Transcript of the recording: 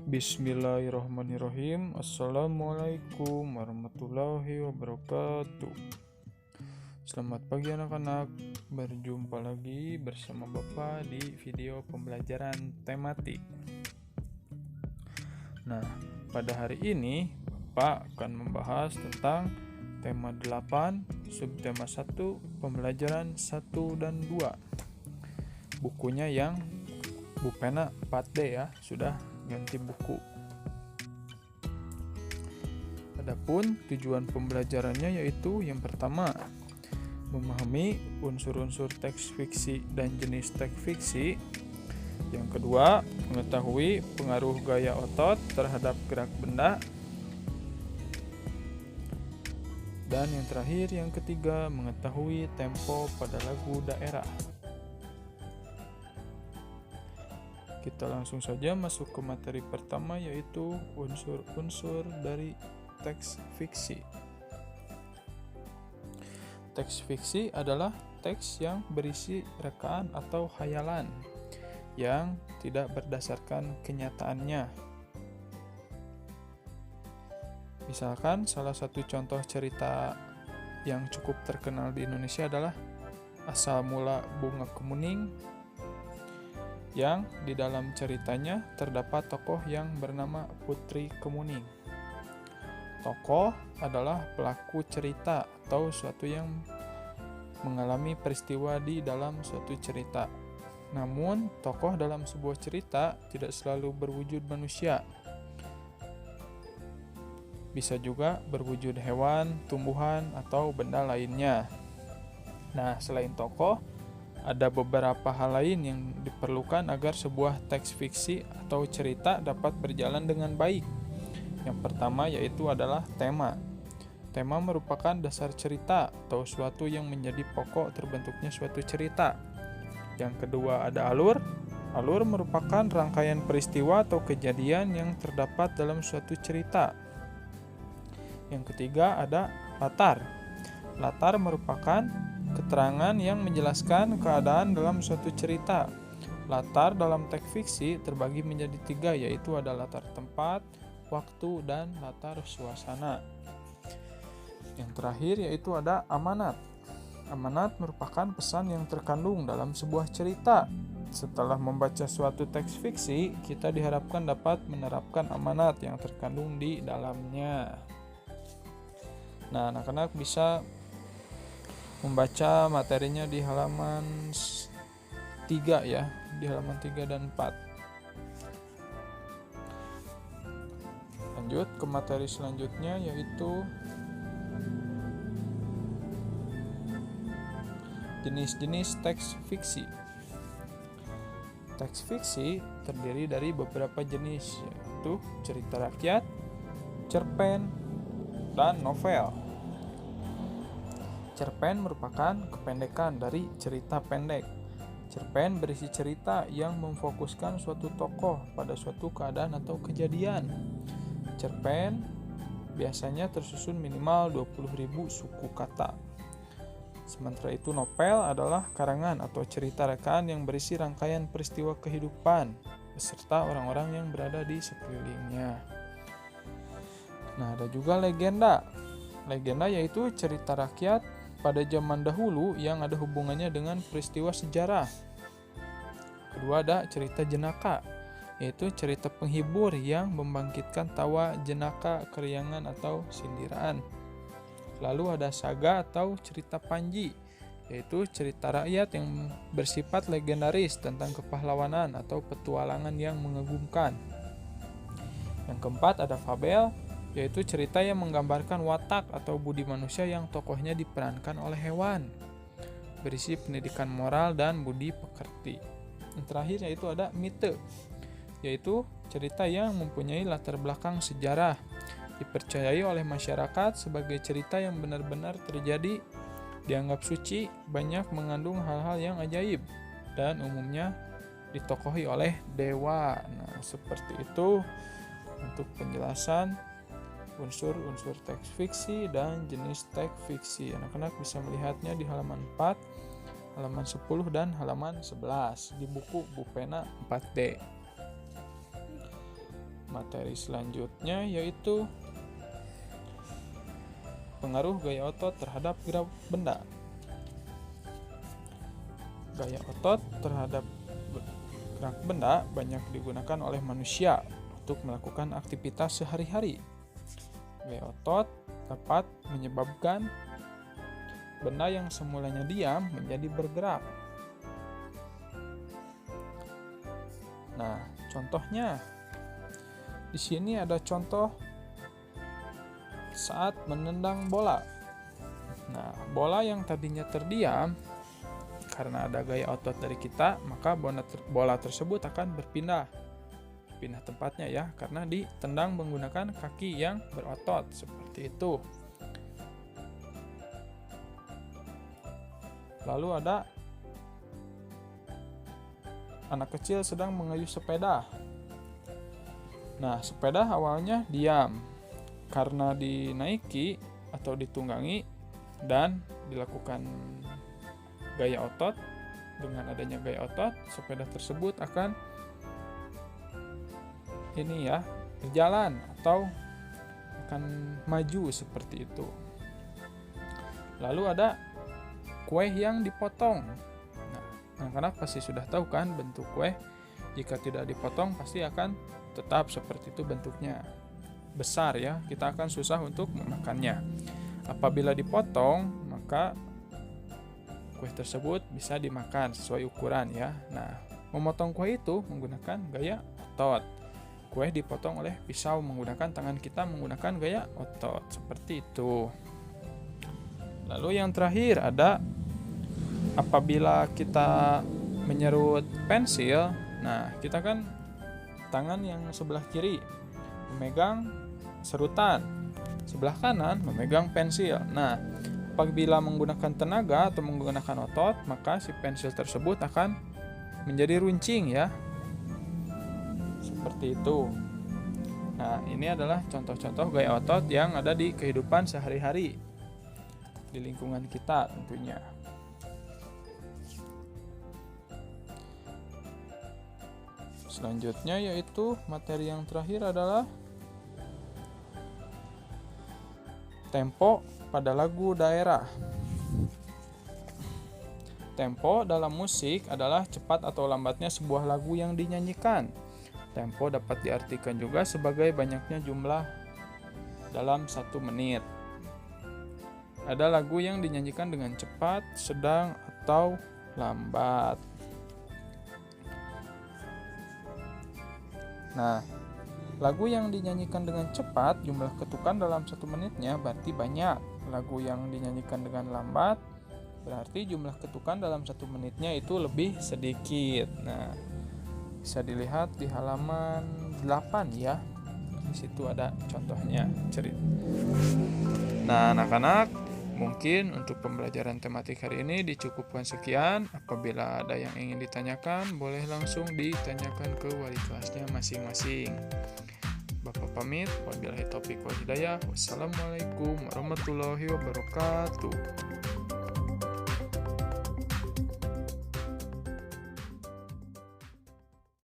Bismillahirrahmanirrahim. Assalamualaikum warahmatullahi wabarakatuh. Selamat pagi anak-anak. Berjumpa lagi bersama Bapak di video pembelajaran tematik. Nah, pada hari ini Bapak akan membahas tentang tema 8, subtema 1, pembelajaran 1 dan 2. Bukunya yang Bupena 4D ya, sudah ganti buku. Adapun tujuan pembelajarannya yaitu yang pertama, memahami unsur-unsur teks fiksi dan jenis teks fiksi. Yang kedua, mengetahui pengaruh gaya otot terhadap gerak benda. Dan yang terakhir, yang ketiga, mengetahui tempo pada lagu daerah. Kita langsung saja masuk ke materi pertama, yaitu unsur-unsur dari teks fiksi. Teks fiksi adalah teks yang berisi rekaan atau khayalan yang tidak berdasarkan kenyataannya. Misalkan salah satu contoh cerita yang cukup terkenal di Indonesia adalah Asal Mula Bunga Kemuning, yang di dalam ceritanya terdapat tokoh yang bernama Putri Kemuning. Tokoh adalah pelaku cerita atau suatu yang mengalami peristiwa di dalam suatu cerita. Namun, tokoh dalam sebuah cerita tidak selalu berwujud manusia. Bisa juga berwujud hewan, tumbuhan, atau benda lainnya. Nah, selain tokoh, ada beberapa hal lain yang diperlukan agar sebuah teks fiksi atau cerita dapat berjalan dengan baik. Yang pertama yaitu adalah tema. Tema merupakan dasar cerita atau suatu yang menjadi pokok terbentuknya suatu cerita. Yang kedua ada alur. Alur merupakan rangkaian peristiwa atau kejadian yang terdapat dalam suatu cerita. Yang ketiga ada latar. Latar merupakan keterangan yang menjelaskan keadaan dalam suatu cerita. Latar dalam teks fiksi terbagi menjadi 3, yaitu ada latar tempat, waktu, dan latar suasana. Yang terakhir yaitu ada amanat. Amanat merupakan pesan yang terkandung dalam sebuah cerita. Setelah membaca suatu teks fiksi, kita diharapkan dapat menerapkan amanat yang terkandung di dalamnya. Nah, anak-anak bisa membaca materinya di halaman 3 ya, di halaman 3 dan 4. Lanjut ke materi selanjutnya yaitu jenis-jenis teks fiksi. Teks fiksi terdiri dari beberapa jenis, yaitu cerita rakyat, cerpen, dan novel. Cerpen merupakan kependekan dari cerita pendek. Cerpen berisi cerita yang memfokuskan suatu tokoh pada suatu keadaan atau kejadian. Cerpen biasanya tersusun minimal 20.000 suku kata. Sementara itu novel adalah karangan atau cerita rekaan yang berisi rangkaian peristiwa kehidupan beserta orang-orang yang berada di sekelilingnya. Nah, ada juga legenda. Legenda yaitu cerita rakyat pada zaman dahulu yang ada hubungannya dengan peristiwa sejarah. Kedua ada cerita jenaka, yaitu cerita penghibur yang membangkitkan tawa, jenaka, keriangan, atau sindiran. Lalu ada saga atau cerita panji, yaitu cerita rakyat yang bersifat legendaris tentang kepahlawanan atau petualangan yang mengagumkan. Yang keempat ada fabel, yaitu cerita yang menggambarkan watak atau budi manusia yang tokohnya diperankan oleh hewan, berisi pendidikan moral dan budi pekerti. Yang terakhir yaitu ada mite, yaitu cerita yang mempunyai latar belakang sejarah, dipercayai oleh masyarakat sebagai cerita yang benar-benar terjadi, dianggap suci, banyak mengandung hal-hal yang ajaib, dan umumnya ditokohi oleh dewa. Nah, seperti itu untuk penjelasan unsur-unsur teks fiksi dan jenis teks fiksi. Anak-anak bisa melihatnya di halaman 4, halaman 10, dan halaman 11 di buku Bupena 4D. materi selanjutnya yaitu pengaruh gaya otot terhadap gerak benda. Gaya otot terhadap gerak benda banyak digunakan oleh manusia untuk melakukan aktivitas sehari-hari. Gaya otot dapat menyebabkan benda yang semulanya diam menjadi bergerak. Nah, contohnya di sini ada contoh saat menendang bola. Nah, bola yang tadinya terdiam karena ada gaya otot dari kita, maka bola tersebut akan berpindah tempatnya ya, karena ditendang menggunakan kaki yang berotot seperti itu. Lalu ada anak kecil sedang mengayuh sepeda. Nah, sepeda awalnya diam karena dinaiki atau ditunggangi dan dilakukan gaya otot. Dengan adanya gaya otot, sepeda tersebut akan berjalan atau akan maju seperti itu. Lalu ada kue yang dipotong. Nah, anak-anak pasti sudah tahu kan bentuk kue. Jika tidak dipotong pasti akan tetap seperti itu bentuknya. Besar ya, kita akan susah untuk memakannya. Apabila dipotong, maka kue tersebut bisa dimakan sesuai ukuran ya. Nah, memotong kue itu menggunakan gaya otot. Kue dipotong oleh pisau menggunakan tangan kita menggunakan gaya otot seperti itu. Lalu yang terakhir ada apabila kita menyerut pensil. Nah, kita kan tangan yang sebelah kiri memegang serutan, sebelah kanan memegang pensil. Nah, apabila menggunakan tenaga atau menggunakan otot, maka si pensil tersebut akan menjadi runcing ya. Seperti itu. Nah, ini adalah contoh-contoh gaya otot yang ada di kehidupan sehari-hari di lingkungan kita tentunya. Selanjutnya yaitu materi yang terakhir adalah tempo pada lagu daerah. Tempo dalam musik adalah cepat atau lambatnya sebuah lagu yang dinyanyikan. Tempo dapat diartikan juga sebagai banyaknya jumlah dalam 1 menit. Ada lagu yang dinyanyikan dengan cepat, sedang, atau lambat. Nah, lagu yang dinyanyikan dengan cepat, jumlah ketukan dalam 1 menitnya berarti banyak. Lagu yang dinyanyikan dengan lambat, berarti jumlah ketukan dalam 1 menitnya itu lebih sedikit. Nah, bisa dilihat di halaman 8 ya. Di situ ada contohnya cerita. Nah, anak-anak, mungkin untuk pembelajaran tematik hari ini dicukupkan sekian. Apabila ada yang ingin ditanyakan, boleh langsung ditanyakan ke wali kelasnya masing-masing. Bapak pamit, wabillahi taufiq wal hidayah. Wassalamualaikum warahmatullahi wabarakatuh.